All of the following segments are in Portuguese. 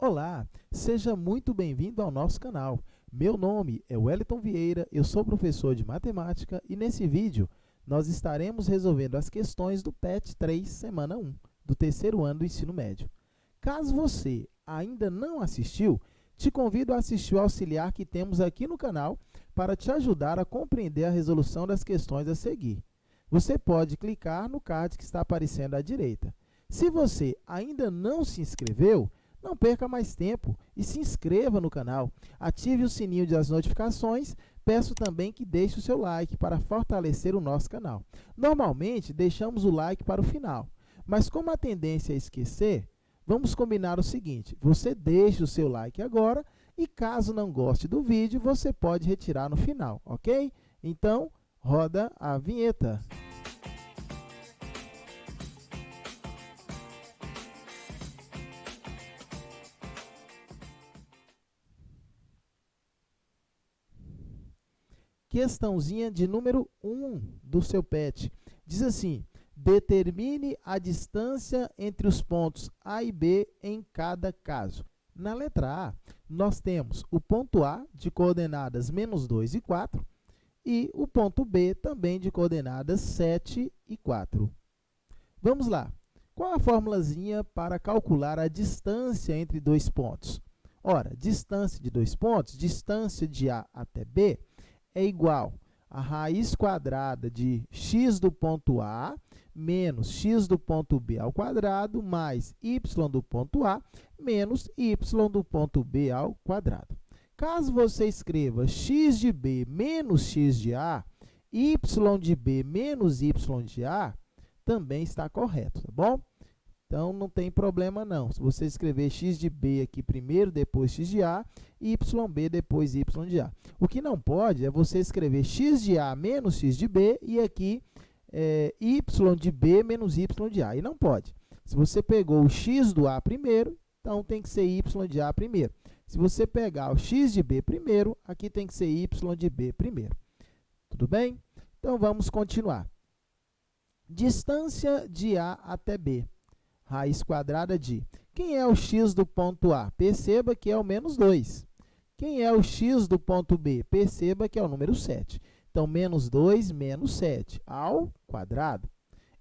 Olá, seja muito bem-vindo ao nosso canal. Meu nome é Wellington Vieira, eu sou professor de matemática e nesse vídeo nós estaremos resolvendo as questões do PET 3, semana 1, do terceiro ano do ensino médio. Caso você ainda não assistiu, te convido a assistir o auxiliar que temos aqui no canal para te ajudar a compreender a resolução das questões a seguir. Você pode clicar no card que está aparecendo à direita. Se você ainda não se inscreveu, não perca mais tempo e se inscreva no canal. Ative o sininho das notificações. Peço também que deixe o seu like para fortalecer o nosso canal. Normalmente, deixamos o like para o final, mas como a tendência é esquecer, vamos combinar o seguinte: você deixa o seu like agora e, caso não goste do vídeo, você pode retirar no final, ok? Então, roda a vinheta. Questãozinha de número 1 do seu PET. Diz assim: determine a distância entre os pontos A e B em cada caso. Na letra A, nós temos o ponto A de coordenadas -2 e 4 e o ponto B também de coordenadas 7 e 4. Vamos lá. Qual a formulazinha para calcular a distância entre dois pontos? Ora, distância de dois pontos, distância de A até B, é igual a raiz quadrada de x do ponto A menos x do ponto B ao quadrado mais y do ponto A menos y do ponto B ao quadrado. Caso você escreva x de B menos x de A, y de B menos y de A, também está correto, tá bom? Então, não tem problema não. Se você escrever x de B aqui primeiro, depois x de A, YB depois y de A. O que não pode é você escrever x de A menos x de B e aqui y de B menos y de A. E não pode. Se você pegou o x do A primeiro, então tem que ser y de A primeiro. Se você pegar o x de B primeiro, aqui tem que ser y de B primeiro. Tudo bem? Então, vamos continuar. Distância de A até B. Raiz quadrada de... Quem é o x do ponto A? Perceba que é o menos 2. Quem é o x do ponto B? Perceba que é o número 7. Então, menos 2 menos 7 ao quadrado.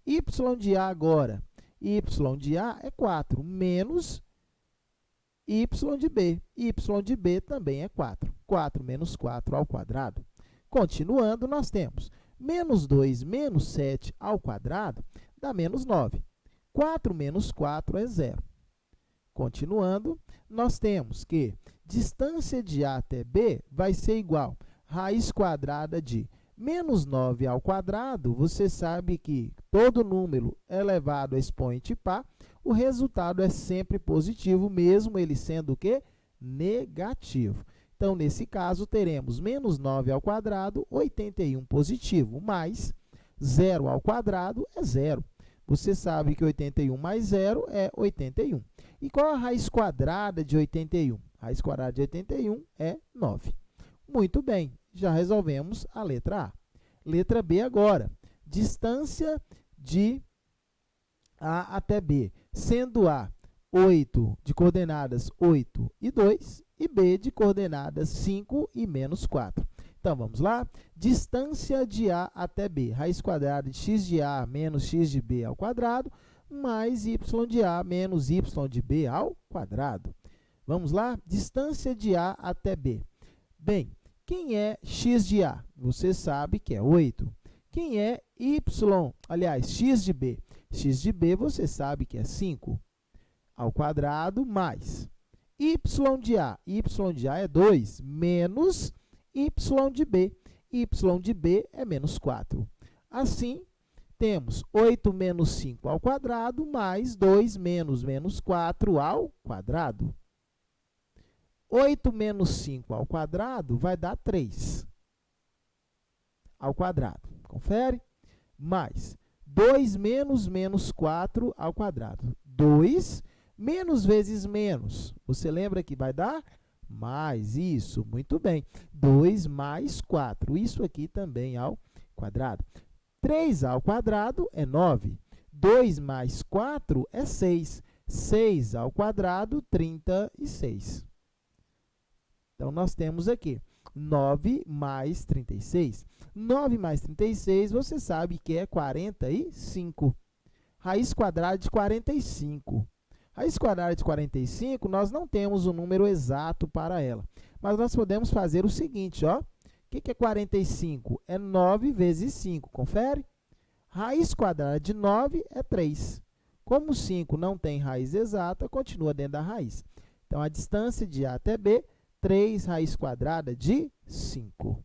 Y de A agora. Y de A é 4, menos y de B. Y de B também é 4. 4 menos 4 ao quadrado. Continuando, nós temos menos 2 menos 7 ao quadrado dá menos 9. 4 menos 4 é 0. Continuando, nós temos que distância de A até B vai ser igual a raiz quadrada de menos 9 ao quadrado. Você sabe que todo número elevado a expoente par, o resultado é sempre positivo, mesmo ele sendo o quê? Negativo. Então, nesse caso, teremos menos 9 ao quadrado, 81 positivo, mais 0 ao quadrado é 0. Você sabe que 81 mais 0 é 81. E qual a raiz quadrada de 81? A raiz quadrada de 81 é 9. Muito bem, já resolvemos a letra A. Letra B agora. Distância de A até B, sendo A 8 de coordenadas 8 e 2 e B de coordenadas 5 e menos 4. Então, vamos lá? Distância de A até B, raiz quadrada de x de A menos x de B ao quadrado, mais y de A menos y de B ao quadrado. Vamos lá? Distância de A até B. Bem, quem é x de A? Você sabe que é 8. Quem é x de B? X de B você sabe que é 5 ao quadrado, mais y de A. Y de A é 2, menos y de B. Y de B é menos 4. Assim, temos 8 menos 5 ao quadrado, mais 2 menos 4 ao quadrado. 8 menos 5 ao quadrado vai dar 3 ao quadrado. Confere? Mais 2 menos 4 ao quadrado. 2 menos vezes menos. Você lembra que vai dar? Mais, isso, muito bem. 2 mais 4, isso aqui também ao quadrado. 3 ao quadrado é 9. 2 mais 4 é 6. 6 ao quadrado, 36. Então, nós temos aqui 9 mais 36. 9 mais 36, você sabe que é 45. Raiz quadrada de 45. Raiz quadrada de 45, nós não temos um número exato para ela. Mas nós podemos fazer o seguinte, ó. O que é 45? É 9 vezes 5, confere? Raiz quadrada de 9 é 3. Como 5 não tem raiz exata, continua dentro da raiz. Então, a distância de A até B, 3 raiz quadrada de 5.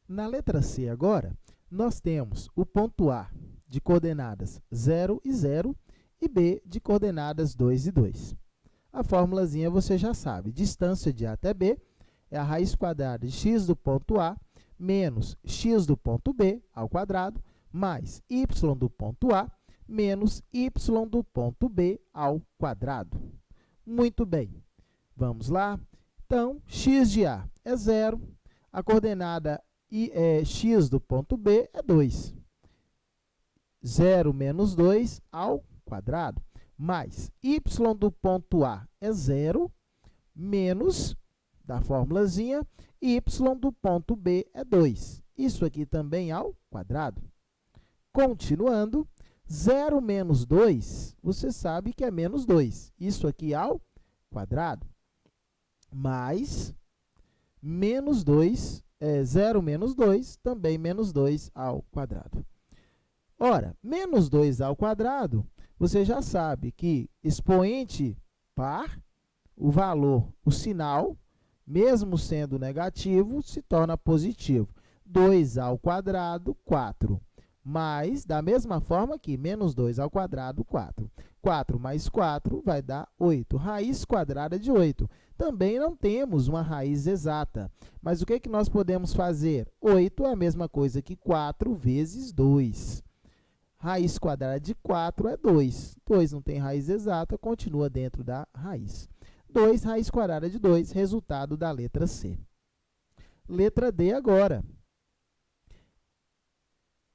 Na letra C agora, nós temos o ponto A de coordenadas 0 e 0 e B de coordenadas 2 e 2. A formulazinha você já sabe. Distância de A até B é a raiz quadrada de x do ponto A menos x do ponto B ao quadrado mais y do ponto A menos y do ponto B ao quadrado. Muito bem. Vamos lá? Então, x de A é 0, a coordenada x do ponto B é 2. 0 menos 2 ao quadrado, mais y do ponto A é 0, menos, da formulazinha, y do ponto B é 2. Isso aqui também ao quadrado. Continuando, 0 menos 2, você sabe que é menos 2. Isso aqui ao quadrado. Mais menos 2, 0 menos 2, também menos 2 ao quadrado. Ora, menos 2 ao quadrado, você já sabe que expoente par, o valor, o sinal, mesmo sendo negativo, se torna positivo. 2 ao quadrado, 4. Mais, da mesma forma que menos 2 ao quadrado, 4. 4 mais 4 vai dar 8. Raiz quadrada de 8. Também não temos uma raiz exata. Mas o que que nós podemos fazer? 8 é a mesma coisa que 4 vezes 2. Raiz quadrada de 4 é 2. 2 não tem raiz exata, continua dentro da raiz. 2 raiz quadrada de 2, resultado da letra C. Letra D agora.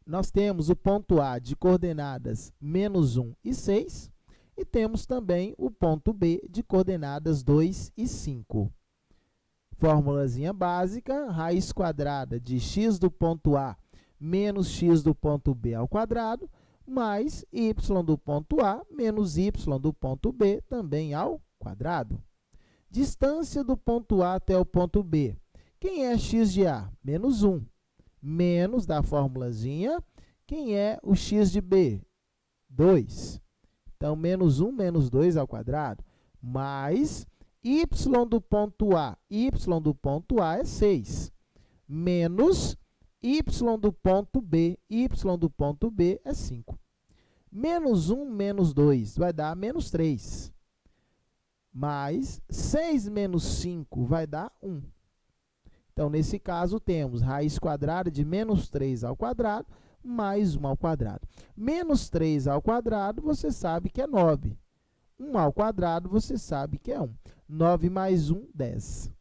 Nós temos o ponto A de coordenadas menos 1 e 6, e temos também o ponto B de coordenadas 2 e 5. Formulazinha básica, raiz quadrada de x do ponto A menos x do ponto B ao quadrado, mais y do ponto A menos y do ponto B também ao quadrado. Distância do ponto A até o ponto B. Quem é x de A? Menos 1. Menos, da formulazinha, quem é o x de B? 2. Então, menos 1 menos 2 ao quadrado, mais y do ponto A. Y do ponto A é 6. Menos y do ponto B. Y do ponto B é 5. Menos 1 menos 2 vai dar menos 3. Mais 6 menos 5 vai dar 1. Então, nesse caso, temos raiz quadrada de menos 3 ao quadrado, mais 1 ao quadrado. Menos 3 ao quadrado, você sabe que é 9. 1 ao quadrado, você sabe que é 1. 9 mais 1, 10.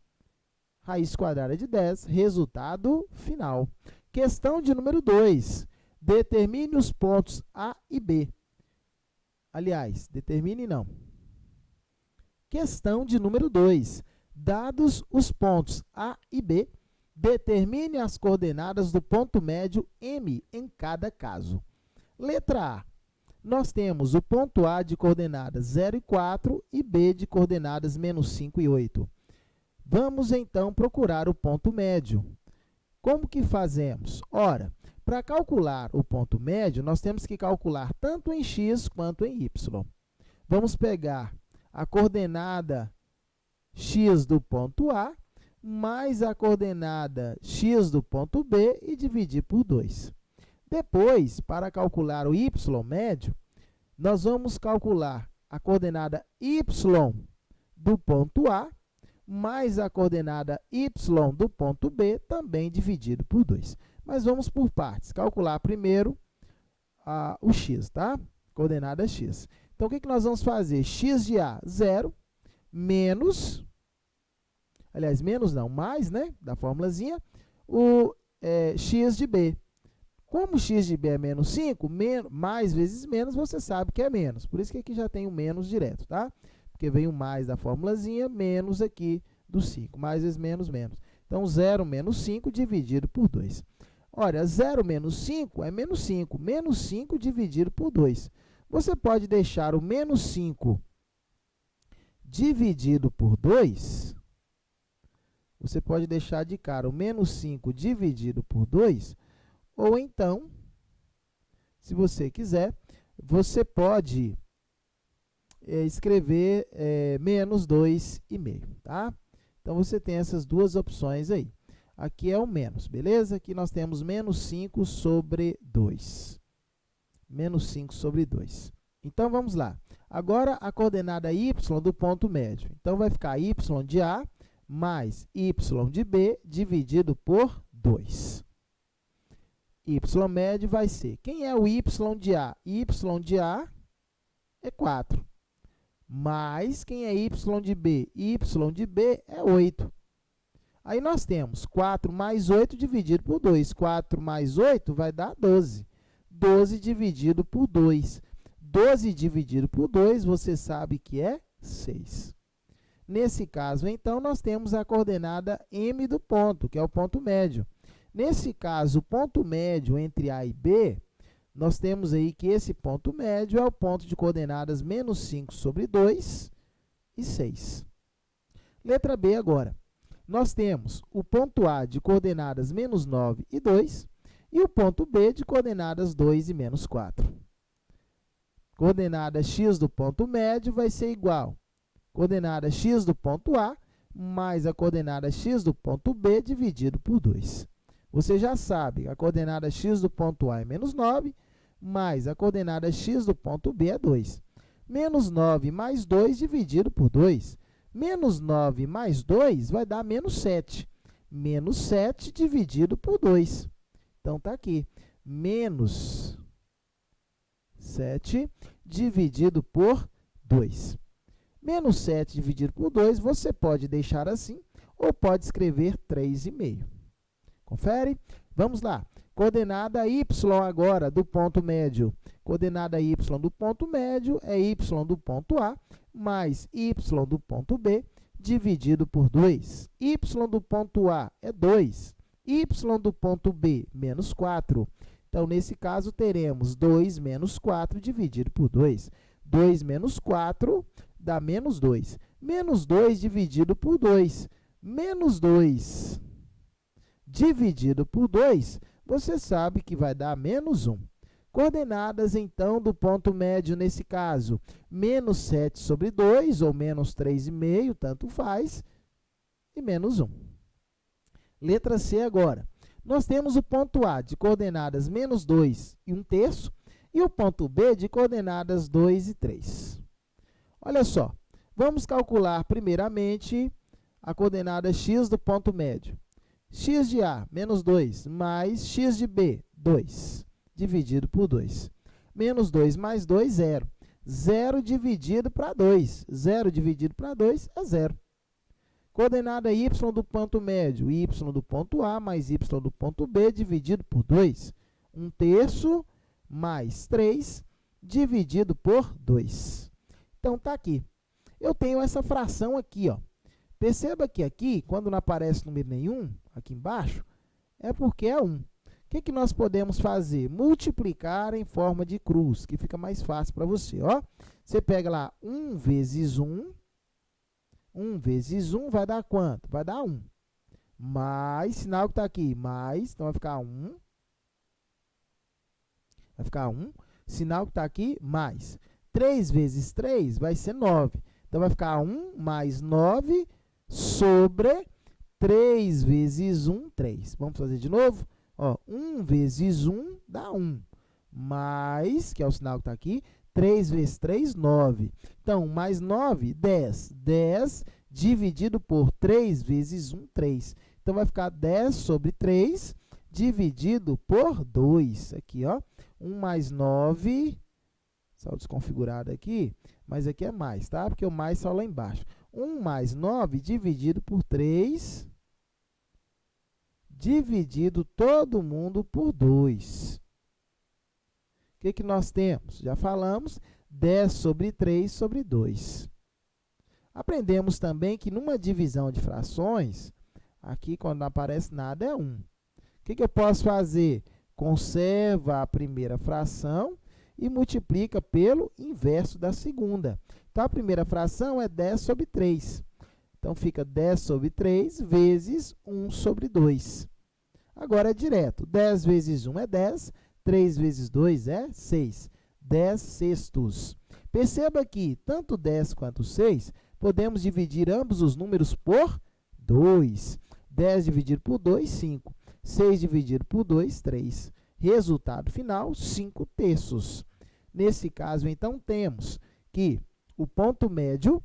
Raiz quadrada de 10, resultado final. Questão de número 2. Determine os pontos A e B. Aliás, determine não. Questão de número 2. Dados os pontos A e B, determine as coordenadas do ponto médio M em cada caso. Letra A. Nós temos o ponto A de coordenadas 0 e 4 e B de coordenadas menos 5 e 8. Vamos, então, procurar o ponto médio. Como que fazemos? Ora, para calcular o ponto médio, nós temos que calcular tanto em x quanto em y. Vamos pegar a coordenada x do ponto A mais a coordenada x do ponto B e dividir por 2. Depois, para calcular o y médio, nós vamos calcular a coordenada y do ponto A mais a coordenada y do ponto B, também dividido por 2. Mas vamos por partes. Calcular primeiro o x, tá? Coordenada x. Então, o que nós vamos fazer? X de A, 0, menos, aliás, menos não, mais, né, da formulazinha, o x de B, Como x de b é menos 5, mais vezes menos, você sabe que é menos. Por isso que aqui já tem o menos direto, tá? Porque vem o mais da formulazinha, menos aqui do 5. Mais vezes menos, menos. Então, 0 menos 5 dividido por 2. Olha, 0 menos 5 é menos 5. Menos 5 dividido por 2. Você pode deixar o menos 5 dividido por 2. Você pode deixar de cara o menos 5 dividido por 2. Ou então, se você quiser, você pode escrever menos 2,5, tá? Então, você tem essas duas opções aí. Aqui é o menos, beleza? Aqui nós temos menos 5 sobre 2. Menos 5 sobre 2. Então, vamos lá. Agora, a coordenada y do ponto médio. Então, vai ficar y de A mais y de B dividido por 2. Y médio vai ser, quem é o y de A? Y de A é 4. Mais, quem é y de B? Y de B é 8. Aí, nós temos 4 mais 8 dividido por 2. 4 mais 8 vai dar 12. 12 dividido por 2. 12 dividido por 2, você sabe que é 6. Nesse caso, então, nós temos a coordenada M do ponto, que é o ponto médio. Nesse caso, o ponto médio entre A e B, nós temos aí que esse ponto médio é o ponto de coordenadas menos 5 sobre 2 e 6. Letra B agora. Nós temos o ponto A de coordenadas menos 9 e 2 e o ponto B de coordenadas 2 e menos 4. Coordenada x do ponto médio vai ser igual a coordenada x do ponto A mais a coordenada x do ponto B dividido por 2. Você já sabe, a coordenada x do ponto A é menos 9, mais a coordenada x do ponto B é 2. Menos 9 mais 2 dividido por 2. Menos 9 mais 2 vai dar menos 7. Menos 7 dividido por 2. Então, está aqui. Menos 7 dividido por 2. Menos 7 dividido por 2, você pode deixar assim, ou pode escrever 3,5. Confere? Vamos lá. Coordenada y agora do ponto médio. Coordenada y do ponto médio é y do ponto A mais y do ponto B dividido por 2. Y do ponto A é 2. Y do ponto B, menos 4. Então, nesse caso, teremos 2 menos 4 dividido por 2. 2 menos 4 dá menos 2. Menos 2 dividido por 2. Menos 2 dividido por 2, você sabe que vai dar menos 1. Coordenadas, então, do ponto médio, nesse caso, menos 7 sobre 2, ou menos 3,5, tanto faz, e menos 1. Letra C agora. Nós temos o ponto A de coordenadas menos 2 e 1/3, e o ponto B de coordenadas 2 e 3. Olha só, vamos calcular, primeiramente, a coordenada x do ponto médio. X de A, menos 2, mais x de B, 2, dividido por 2. Menos 2 mais 2, 0. 0 dividido para 2. 0 dividido para 2 é 0. Coordenada y do ponto médio, y do ponto A mais y do ponto B, dividido por 2. 1/3 mais 3, dividido por 2. Então, está aqui. Eu tenho essa fração aqui, ó. Perceba que aqui, quando não aparece número nenhum, aqui embaixo, é porque é 1. O que nós podemos fazer? Multiplicar em forma de cruz, que fica mais fácil para você. Ó. Você pega lá 1 vezes 1. 1 vezes 1 vai dar quanto? Vai dar 1. Mais, sinal que está aqui, mais, então vai ficar 1. Vai ficar 1. Sinal que está aqui, mais. 3 vezes 3 vai ser 9. Então, vai ficar 1 mais 9 sobre 3 vezes 1, 3. Vamos fazer de novo? Ó, 1 vezes 1 dá 1. Mais, que é o sinal que está aqui, 3 vezes 3, 9. Então, mais 9, 10. 10 dividido por 3 vezes 1, 3. Então, vai ficar 10 sobre 3 dividido por 2. Aqui, ó. 1 mais 9, só desconfigurado aqui, mas aqui é mais, tá? Porque o mais só lá embaixo. 1 mais 9 dividido por 3, dividido todo mundo por 2. que nós temos? Já falamos, 10 sobre 3 sobre 2. Aprendemos também que numa divisão de frações, aqui quando não aparece nada é 1. O que eu posso fazer? Conserva a primeira fração e multiplica pelo inverso da segunda. Então, a primeira fração é 10 sobre 3. Então, fica 10 sobre 3 vezes 1 sobre 2. Agora é direto. 10 vezes 1 é 10, 3 vezes 2 é 6. 10 sextos. Perceba que tanto 10 quanto 6, podemos dividir ambos os números por 2. 10 dividido por 2, 5. 6 dividido por 2, 3. Resultado final, 5 terços. Nesse caso, então, temos que o ponto médio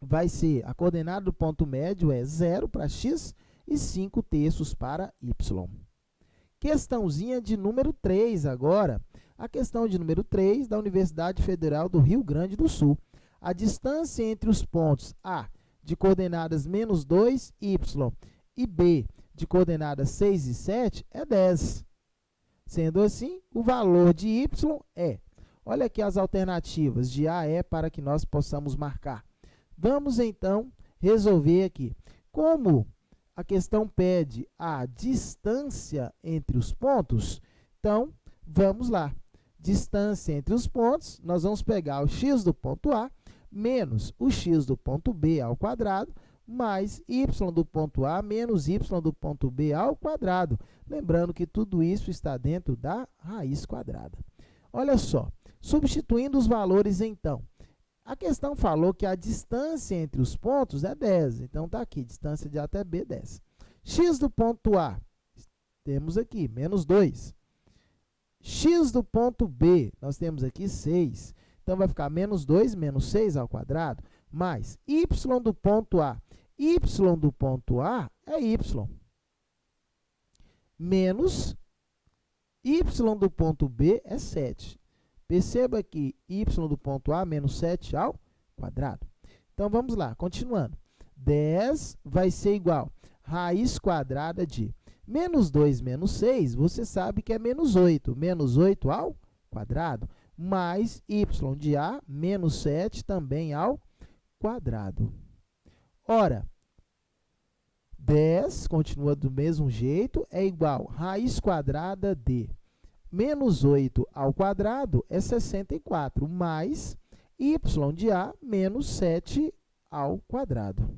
vai ser, a coordenada do ponto médio é 0 para x e 5 terços para y. Questãozinha de número 3 agora. A questão de número 3 da Universidade Federal do Rio Grande do Sul. A distância entre os pontos A, de coordenadas menos 2, y, e B, de coordenadas 6 e 7, é 10. Sendo assim, o valor de y é... Olha aqui as alternativas de A e para que nós possamos marcar. Vamos, então, resolver aqui. Como a questão pede a distância entre os pontos, então, vamos lá. Distância entre os pontos, nós vamos pegar o x do ponto A menos o x do ponto B ao quadrado, mais y do ponto A menos y do ponto B ao quadrado. Lembrando que tudo isso está dentro da raiz quadrada. Olha só, substituindo os valores, então. A questão falou que a distância entre os pontos é 10. Então, está aqui, distância de A até B, 10. X do ponto A, temos aqui, menos 2. X do ponto B, nós temos aqui 6. Então, vai ficar menos 2 menos 6 ao quadrado, mais y do ponto A. Y do ponto A é y. Menos y do ponto B é 7. Perceba que y do ponto A menos 7 ao quadrado. Então, vamos lá, continuando. 10 vai ser igual a raiz quadrada de menos 2 menos 6, você sabe que é menos 8. Menos 8 ao quadrado, mais y de A menos 7 também ao quadrado. Ora, 10, continua do mesmo jeito, é igual a raiz quadrada de menos 8 ao quadrado é 64, mais y de A menos 7 ao quadrado.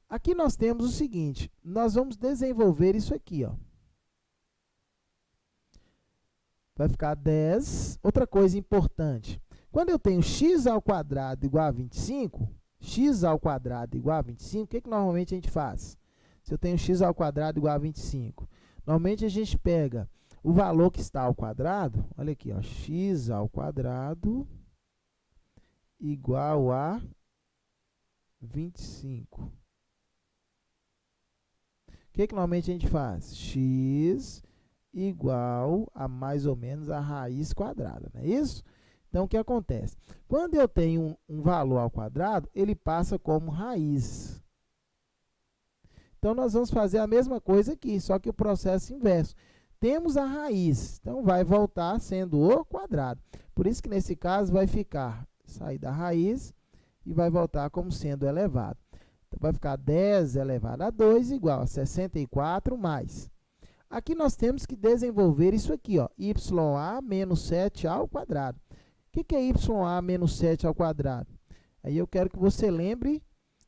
Aqui nós temos o seguinte, nós vamos desenvolver isso aqui, ó. Vai ficar 10. Outra coisa importante, quando eu tenho x ao quadrado igual a 25, x ao quadrado igual a 25, o que normalmente a gente faz? Se eu tenho x ao quadrado igual a 25, normalmente a gente pega o valor que está ao quadrado, olha aqui, ó, x ao quadrado igual a 25. O que normalmente a gente faz? X igual a mais ou menos a raiz quadrada, não é isso? Então, o que acontece? Quando eu tenho um valor ao quadrado, ele passa como raiz. Então, nós vamos fazer a mesma coisa aqui, só que o processo inverso. Temos a raiz, então vai voltar sendo o quadrado. Por isso que nesse caso vai ficar, sair da raiz e vai voltar como sendo elevado. Então, vai ficar 10 elevado a 2 igual a 64 mais. Aqui nós temos que desenvolver isso aqui, ó, YA menos 7 ao quadrado. O que é YA menos 7 ao quadrado? Aí eu quero que você lembre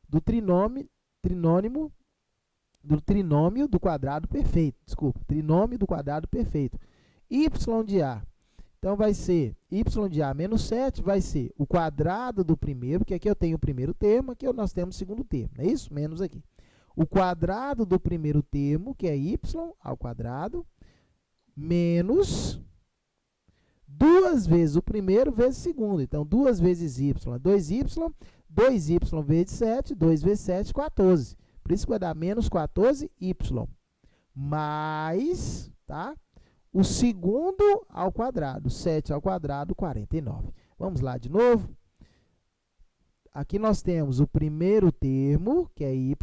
do trinômio do quadrado perfeito. Desculpa, trinômio do quadrado perfeito. Y de A. Então, vai ser y de A menos 7, vai ser o quadrado do primeiro, que aqui eu tenho o primeiro termo, aqui nós temos o segundo termo, não é isso? Menos aqui. O quadrado do primeiro termo, que é y ao quadrado, menos 2 vezes o primeiro vezes o segundo. Então, 2 vezes y é 2y, 2y vezes 7, 2 vezes 7, 14. Por isso que vai dar menos 14y. Mais, tá? O segundo ao quadrado, 7 ao quadrado, 49. Vamos lá de novo. Aqui nós temos o primeiro termo, que é y,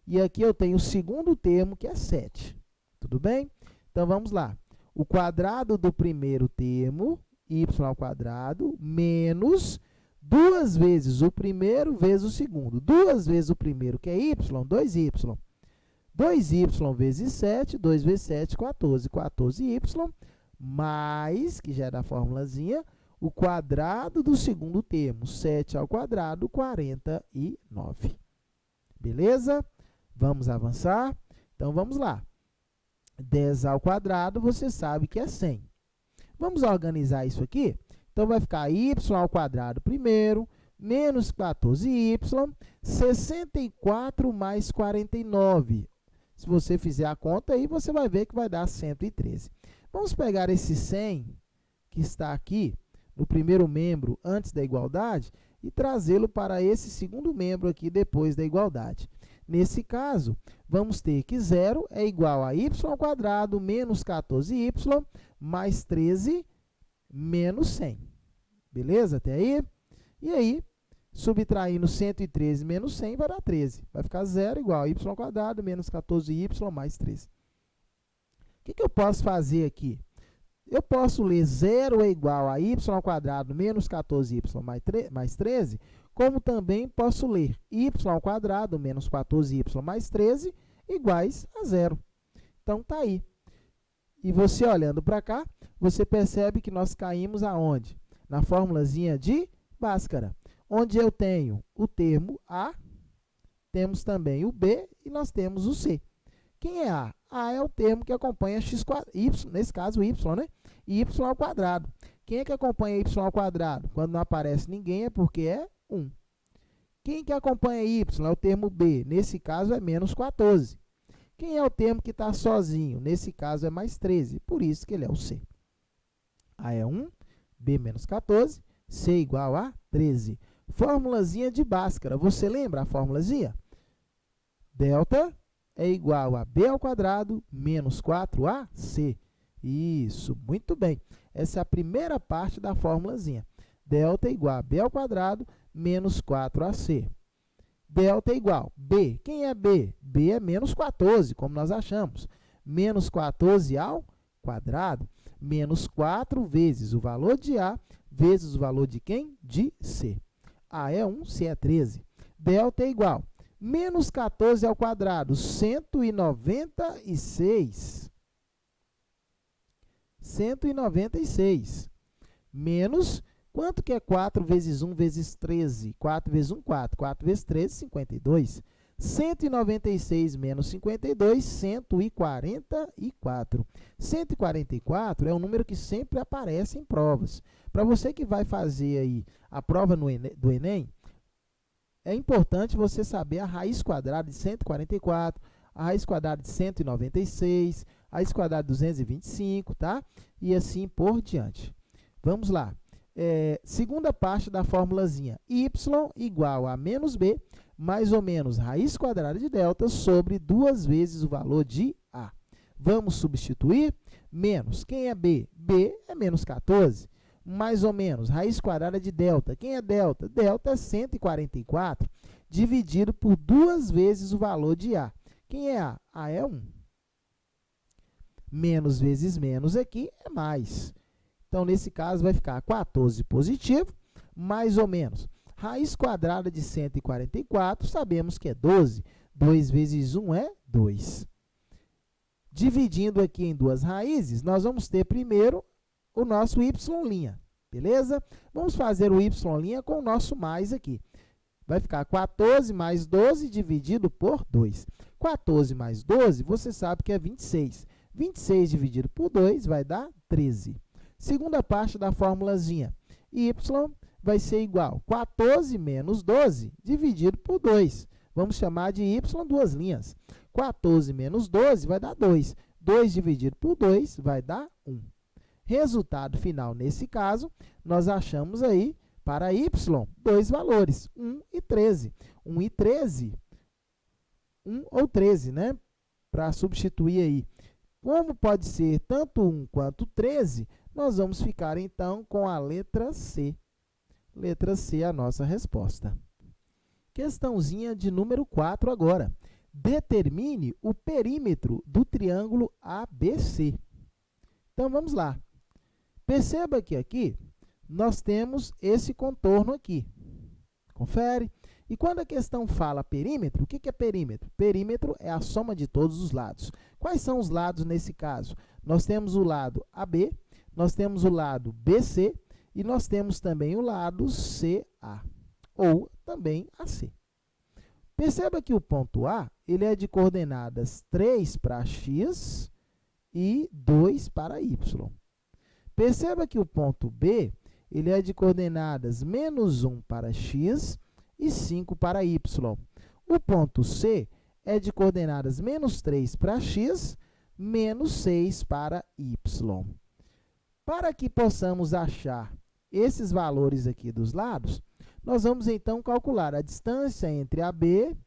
e aqui eu tenho o segundo termo, que é 7. Tudo bem? Então, vamos lá. o quadrado do primeiro termo, y ao quadrado, menos 2 vezes o primeiro vezes o segundo. 2 vezes o primeiro, que é y, 2y. 2y vezes 7, 2 vezes 7, 14. 14y, mais, que já é da formulazinha, o quadrado do segundo termo, 7 ao quadrado, 49. Beleza? Vamos avançar? Então, vamos lá. 10 ao quadrado, você sabe que é 100. Vamos organizar isso aqui? Então, vai ficar y ao quadrado primeiro, menos 14y, 64 mais 49. Se você fizer a conta aí, você vai ver que vai dar 113. Vamos pegar esse 100 que está aqui no primeiro membro antes da igualdade e trazê-lo para esse segundo membro aqui depois da igualdade. Nesse caso, vamos ter que 0 é igual a y ao quadrado menos 14y mais 13 menos 100. Beleza? Até aí? E aí, subtraindo 113 menos 100 vai dar 13. Vai ficar 0 igual a y ao quadrado menos 14y mais 13. O que eu posso fazer aqui? Eu posso ler 0 é igual a y ao quadrado menos 14y mais 13, como também posso ler y ao quadrado menos 14y mais 13 iguais a 0. Então, está aí. E você olhando para cá, você percebe que nós caímos aonde? Na formulazinha de Bhaskara, onde eu tenho o termo A, temos também o B e nós temos o C. Quem é A? A é o termo que acompanha x, y, nesse caso y, né? Y ao quadrado. Quem é que acompanha y ao quadrado? Quando não aparece ninguém é porque é 1. Quem que acompanha y? É o termo B. Nesse caso é menos 14. Quem é o termo que está sozinho? Nesse caso é mais 13. Por isso que ele é o C. A é 1, B menos 14, C igual a 13. Formulazinha de Bhaskara. Você lembra a formulazinha? Delta é igual a b ao quadrado menos 4ac. Isso, muito bem. Essa é a primeira parte da formulazinha. Delta é igual a b ao quadrado menos 4ac. Delta é igual a b. Quem é b? b é menos 14, como nós achamos. Menos 14 ao quadrado, menos 4 vezes o valor de a, vezes o valor de quem? De c. A é 1, C é 13. Delta é igual a menos 14 ao quadrado, 196. 196. Menos, quanto que é 4 vezes 1 vezes 13? 4 vezes 1, 4. 4 vezes 13, 52. 196 menos 52, 144. 144 é um número que sempre aparece em provas. Para você que vai fazer aí a prova do Enem, é importante você saber a raiz quadrada de 144, a raiz quadrada de 196, a raiz quadrada de 225, tá? E assim por diante. Vamos lá. Segunda parte da formulazinha. Y igual a menos b, mais ou menos raiz quadrada de delta sobre 2 vezes o valor de a. Vamos substituir? Menos. Quem é b? b é menos 14. Mais ou menos, raiz quadrada de delta. Quem é delta? Delta é 144, dividido por 2 vezes o valor de a. Quem é a? A é 1. Menos vezes menos aqui é mais. Então, nesse caso, vai ficar 14 positivo, mais ou menos. Raiz quadrada de 144, sabemos que é 12. 2 vezes 1 é 2. Dividindo aqui em duas raízes, nós vamos ter primeiro o nosso y', beleza? Vamos fazer o y' com o nosso mais aqui. Vai ficar 14 mais 12 dividido por 2. 14 mais 12, você sabe que é 26. 26 dividido por 2 vai dar 13. Segunda parte da formulazinha. Y vai ser igual a 14 menos 12 dividido por 2. Vamos chamar de y duas linhas. 14 menos 12 vai dar 2. 2 dividido por 2 vai dar 1. Resultado final, nesse caso, nós achamos aí, para y, dois valores, 1 e 13. 1 e 13, 1 ou 13, né? Para substituir aí. Como pode ser tanto 1 quanto 13, nós vamos ficar, então, com a letra C. Letra C é a nossa resposta. Questãozinha de número 4 agora. Determine o perímetro do triângulo ABC. Então, vamos lá. Perceba que aqui nós temos esse contorno aqui. Confere. E quando a questão fala perímetro, o que é perímetro? Perímetro é a soma de todos os lados. Quais são os lados nesse caso? Nós temos o lado AB, nós temos o lado BC e nós temos também o lado CA, ou também AC. Perceba que o ponto A ele é de coordenadas 3 para x e 2 para y. Perceba que o ponto B ele é de coordenadas -1 para x e 5 para y. O ponto C é de coordenadas -3 para x, -6 para y. Para que possamos achar esses valores aqui dos lados, nós vamos, então, calcular a distância entre AB,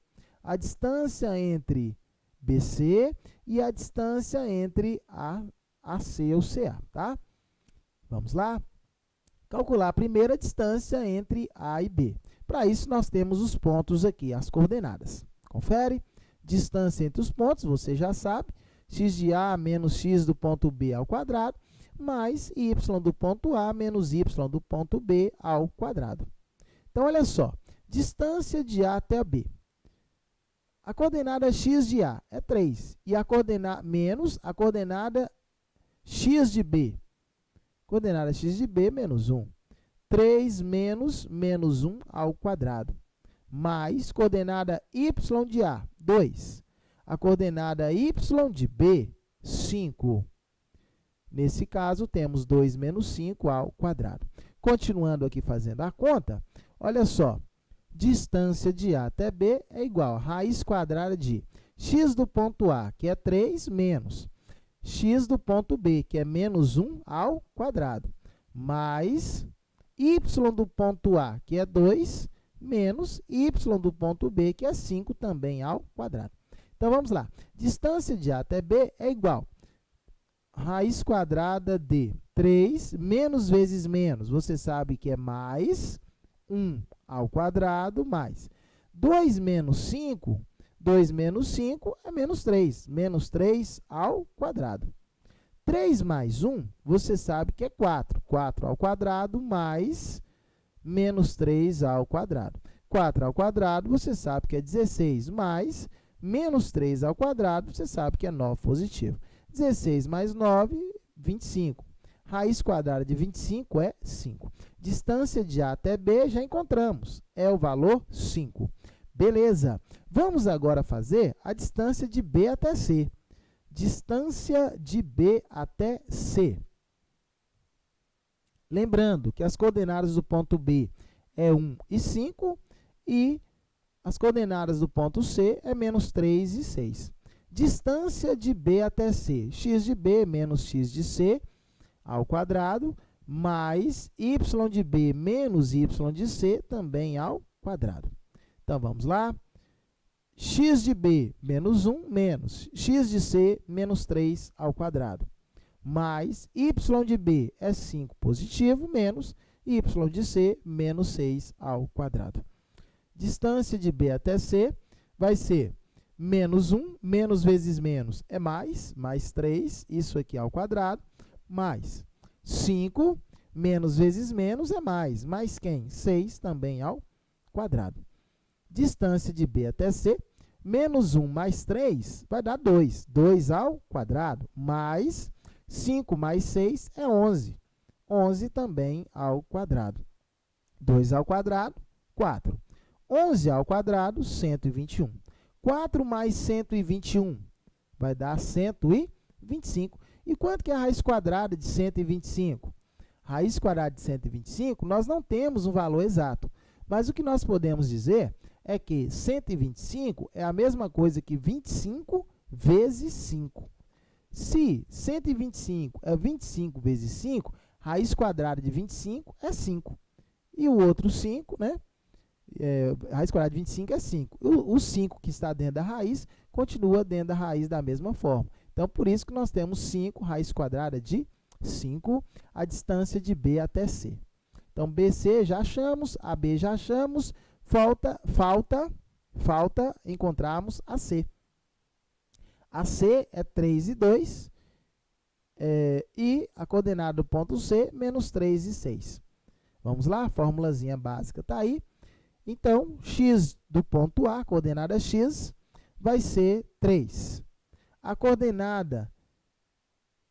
a distância entre BC e a distância entre AC ou CA, tá? Vamos lá? Calcular a primeira distância entre A e B. Para isso, nós temos os pontos aqui, as coordenadas. Confere? Distância entre os pontos, você já sabe, x de A menos x do ponto B ao quadrado, mais y do ponto A menos y do ponto B ao quadrado. Então, olha só, distância de A até B. A coordenada x de A é 3, e a coordenada menos a coordenada x de B. Coordenada x de B menos 1. 3 menos 1 ao quadrado, mais coordenada y de A, 2. A coordenada y de B, 5. Nesse caso, temos 2 menos 5 ao quadrado. Continuando aqui fazendo a conta, olha só, distância de A até B é igual a raiz quadrada de x do ponto A, que é 3, menos x do ponto B, que é menos 1 ao quadrado, mais y do ponto A, que é 2, menos y do ponto B, que é 5 também ao quadrado. Então, vamos lá. Distância de A até B é igual a raiz quadrada de 3 menos vezes menos. Você sabe que é mais 1 ao quadrado, mais 2 menos 5. 2 menos 5 é menos 3. Menos 3 ao quadrado. 3 mais 1, você sabe que é 4. 4 ao quadrado mais menos 3 ao quadrado. 4 ao quadrado, você sabe que é 16, mais menos 3 ao quadrado, você sabe que é 9 positivo. 16 mais 9, 25. Raiz quadrada de 25 é 5. Distância de A até B já encontramos, é o valor 5. Beleza. Vamos agora fazer a distância de B até C. Distância de B até C. Lembrando que as coordenadas do ponto B é 1 e 5 e as coordenadas do ponto C é menos 3 e 6. Distância de B até C. X de B menos x de C ao quadrado, mais y de B menos y de C também ao quadrado. Então, vamos lá. X de B menos 1 menos x de C menos 3 ao quadrado, mais y de B é 5 positivo, menos y de C menos 6 ao quadrado. Distância de B até C vai ser menos 1, menos vezes menos é mais 3, isso aqui ao quadrado, mais 5, menos vezes menos é mais quem? 6 também ao quadrado. Distância de B até C, menos 1 mais 3 vai dar 2. 2 ao quadrado, mais 5 mais 6 é 11. 11 também ao quadrado. 2 ao quadrado, 4. 11 ao quadrado, 121. 4 mais 121 vai dar 125. E quanto que é a raiz quadrada de 125? Raiz quadrada de 125, nós não temos um valor exato. Mas o que nós podemos dizer é que 125 é a mesma coisa que 25 vezes 5. Se 125 é 25 vezes 5, raiz quadrada de 25 é 5. E o outro 5, né? Raiz quadrada de 25 é 5. O 5 que está dentro da raiz continua dentro da raiz da mesma forma. Então, por isso que nós temos 5 raiz quadrada de 5, a distância de B até C. Então, BC já achamos, AB já achamos, falta encontrarmos AC. AC é 3 e 2, e a coordenada do ponto C, menos 3 e 6. Vamos lá? A formulazinha básica está aí. Então, x do ponto A, coordenada x, vai ser 3. A coordenada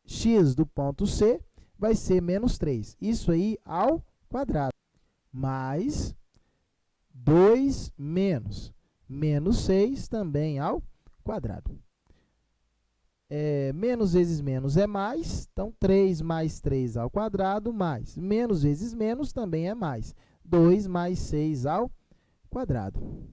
x do ponto C vai ser menos 3. Isso aí ao quadrado. Mais 2 menos 6 também ao quadrado. Menos vezes menos é mais, então 3 mais 3 ao quadrado, mais menos vezes menos também é mais. 2 mais 6 ao quadrado.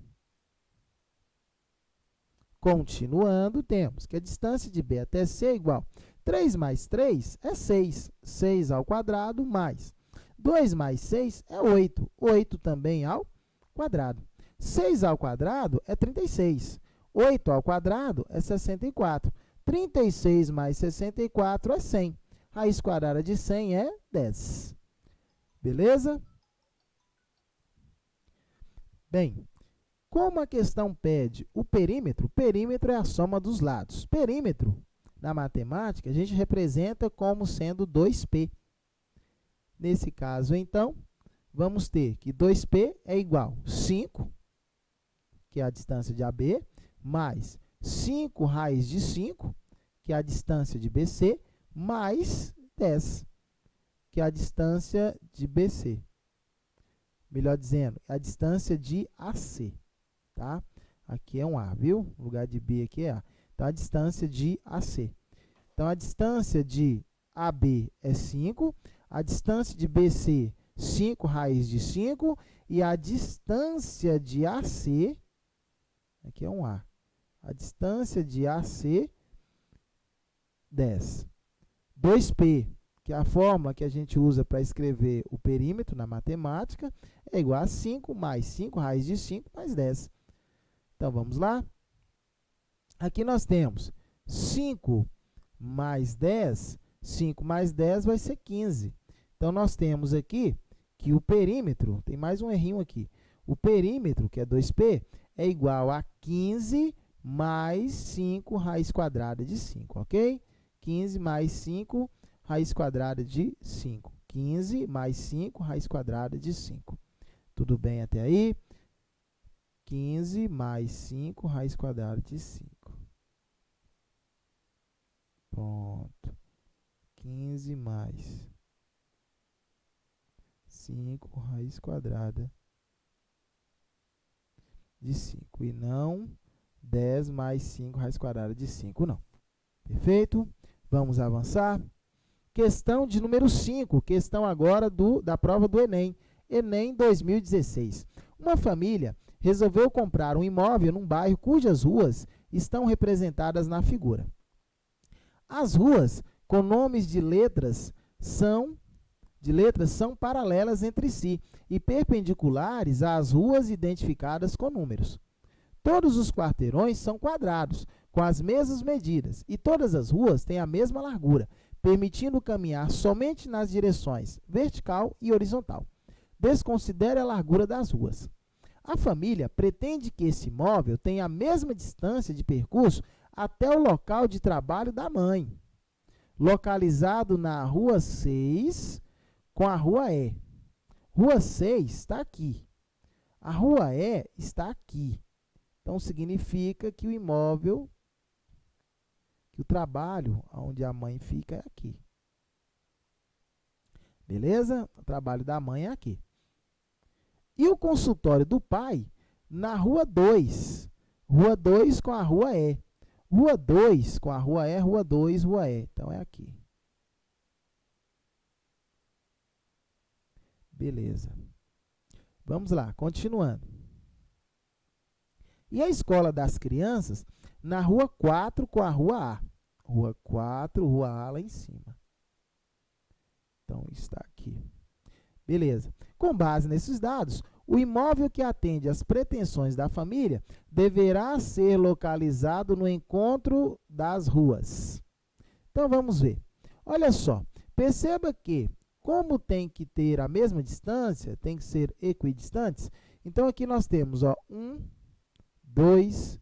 Continuando, temos que a distância de B até C é igual. 3 mais 3 é 6. 6 ao quadrado, mais 2 mais 6 é 8. 8 também ao quadrado. 6 ao quadrado é 36. 8 ao quadrado é 64. 36 mais 64 é 100. Raiz quadrada de 100 é 10. Beleza? Bem, como a questão pede o perímetro é a soma dos lados. Perímetro, na matemática, a gente representa como sendo 2π. Nesse caso, então, vamos ter que 2π é igual a 5, que é a distância de AB, mais 5 raiz de 5, que é a distância de BC, mais 10, que é a distância de BC. Melhor dizendo, é a distância de AC. Tá? Aqui é um A, viu? No lugar de B aqui é A. Então, a distância de AC. Então, a distância de AB é 5, a distância de BC, 5 raiz de 5, e a distância de AC, aqui é um A, a distância de AC, 10. 2π, que é a fórmula que a gente usa para escrever o perímetro na matemática, é igual a 5 mais 5 raiz de 5 mais 10. Então, vamos lá? Aqui nós temos 5 mais 10, 5 mais 10 vai ser 15. Então, nós temos aqui que o perímetro, tem mais um errinho aqui, o perímetro, que é 2π, é igual a 15 mais 5 raiz quadrada de 5, ok? 15 mais 5 raiz quadrada de 5. 15 mais 5 raiz quadrada de 5. Tudo bem até aí? 15 mais 5 raiz quadrada de 5. Ponto. 15 mais 5 raiz quadrada de 5. E não 10 mais 5 raiz quadrada de 5, não. Perfeito? Vamos avançar. Questão de número 5. Questão agora da prova do Enem. Enem 2016. Uma família resolveu comprar um imóvel num bairro cujas ruas estão representadas na figura. As ruas com nomes de letras são paralelas entre si e perpendiculares às ruas identificadas com números. Todos os quarteirões são quadrados, com as mesmas medidas, e todas as ruas têm a mesma largura, permitindo caminhar somente nas direções vertical e horizontal. Desconsidere a largura das ruas. A família pretende que esse imóvel tenha a mesma distância de percurso até o local de trabalho da mãe, localizado na Rua 6 com a Rua E. Rua 6 está aqui. A Rua E está aqui. Então, significa que o imóvel, que o trabalho onde a mãe fica é aqui. Beleza? O trabalho da mãe é aqui. E o consultório do pai na Rua 2. Rua 2 com a Rua E. Rua 2 com a Rua E, Rua 2, Rua E. Então, é aqui. Beleza. Vamos lá, continuando. E a escola das crianças na Rua 4 com a Rua A. Rua 4, Rua A lá em cima. Então, está aqui. Beleza. Com base nesses dados, o imóvel que atende às pretensões da família deverá ser localizado no encontro das ruas. Então, vamos ver. Olha só, perceba que, como tem que ter a mesma distância, tem que ser equidistantes, então aqui nós temos 1, 2,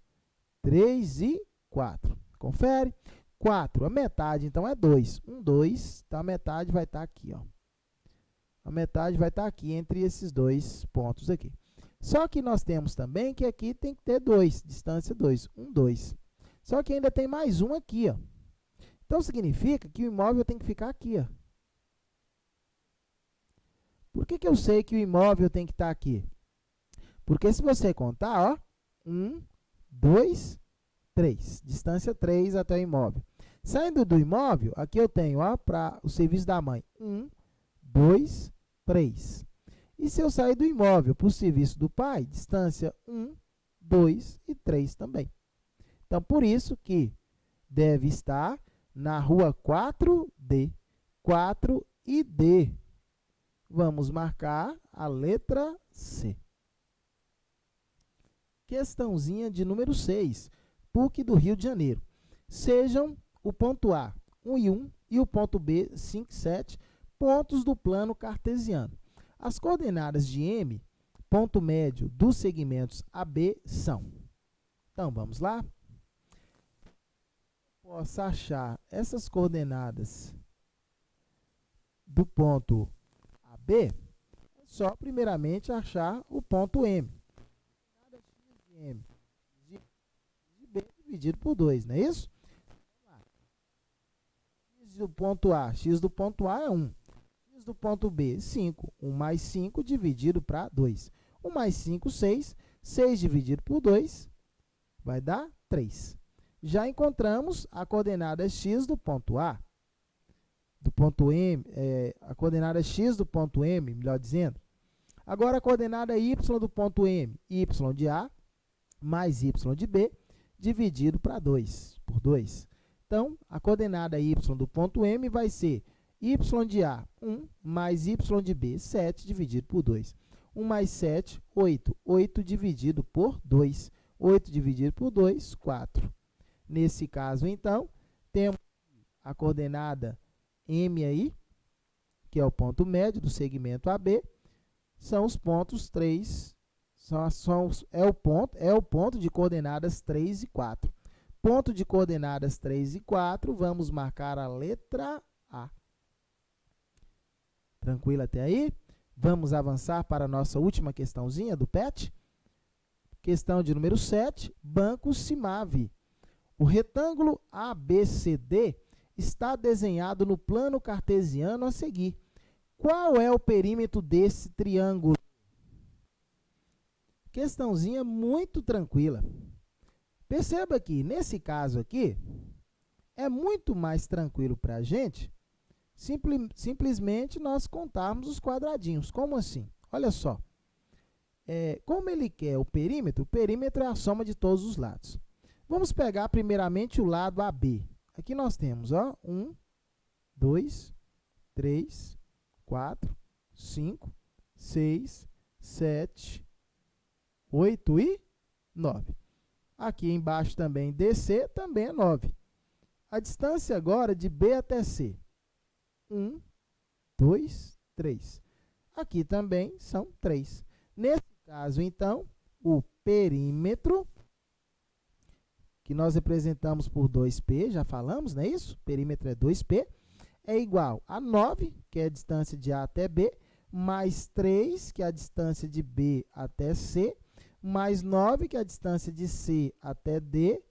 3 e 4. Confere? 4. A metade, então, é 2. 1, 2. Então, a metade vai estar aqui, ó. A metade vai estar aqui entre esses dois pontos aqui. Só que nós temos também que aqui tem que ter 2, distância 2. 1, 2. Só que ainda tem mais um aqui, ó. Então, significa que o imóvel tem que ficar aqui, ó. Por que eu sei que o imóvel tem que estar aqui? Porque se você contar, ó, 1, 2, 3. Distância 3 até o imóvel. Saindo do imóvel, aqui eu tenho, ó, para o serviço da mãe, 1, 2, 3. E se eu sair do imóvel para o serviço do pai, distância 1, 2 e 3 também. Então, por isso que deve estar na rua 4D. 4 e D. Vamos marcar a letra C. Questãozinha de número 6, PUC do Rio de Janeiro. Sejam o ponto A, 1 e 1, e o ponto B, 5 e 7, pontos do plano cartesiano. As coordenadas de M, ponto médio dos segmentos AB, são. Então, vamos lá? Posso achar essas coordenadas do ponto AB, é só, primeiramente, achar o ponto M. Coordenada x de M de B dividido por 2, não é isso? Vamos lá. X do ponto A. X do ponto A é 1. X do ponto B, 5. 1 mais 5 dividido para 2. 1 mais 5, 6. 6 dividido por 2 vai dar 3. Já encontramos a coordenada x do ponto A. Do ponto M, a coordenada x do ponto M, melhor dizendo. Agora, a coordenada y do ponto M, y de A mais y de B, dividido para 2, por 2. Então, a coordenada y do ponto M vai ser y de A, 1, mais y de B, 7, dividido por 2. 1 mais 7, 8. 8 dividido por 2. 8 dividido por 2, 4. Nesse caso, então, temos a coordenada M aí, que é o ponto médio do segmento AB, são os pontos 3, é o ponto de coordenadas 3 e 4. Ponto de coordenadas 3 e 4, vamos marcar a letra A. Tranquilo até aí? Vamos avançar para a nossa última questãozinha do PET. Questão de número 7, Banco Cimave. O retângulo ABCD está desenhado no plano cartesiano a seguir. Qual é o perímetro desse triângulo? Questãozinha muito tranquila. Perceba que, nesse caso aqui, é muito mais tranquilo para a gente simplesmente nós contarmos os quadradinhos. Como assim? Olha só. Como ele quer o perímetro é a soma de todos os lados. Vamos pegar primeiramente o lado AB. Aqui nós temos, ó, 1, 2, 3, 4, 5, 6, 7, 8 e 9. Aqui embaixo também, DC, também é 9. A distância agora de B até C, 1, 2, 3. Aqui também são 3. Nesse caso, então, o perímetro, que nós representamos por 2P, já falamos, não é isso? Perímetro é 2P, é igual a 9, que é a distância de A até B, mais 3, que é a distância de B até C, mais 9, que é a distância de C até D,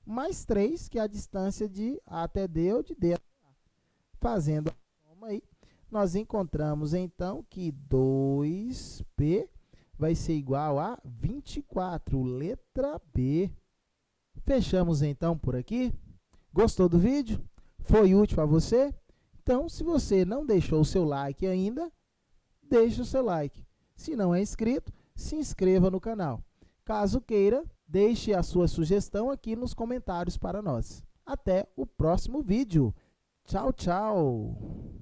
mais 3, que é a distância de A até D ou de D até A. Fazendo a soma aí, nós encontramos, então, que 2P vai ser igual a 24, letra B. Fechamos, então, por aqui. Gostou do vídeo? Foi útil para você? Então, se você não deixou o seu like ainda, deixe o seu like. Se não é inscrito, se inscreva no canal. Caso queira, deixe a sua sugestão aqui nos comentários para nós. Até o próximo vídeo. Tchau, tchau!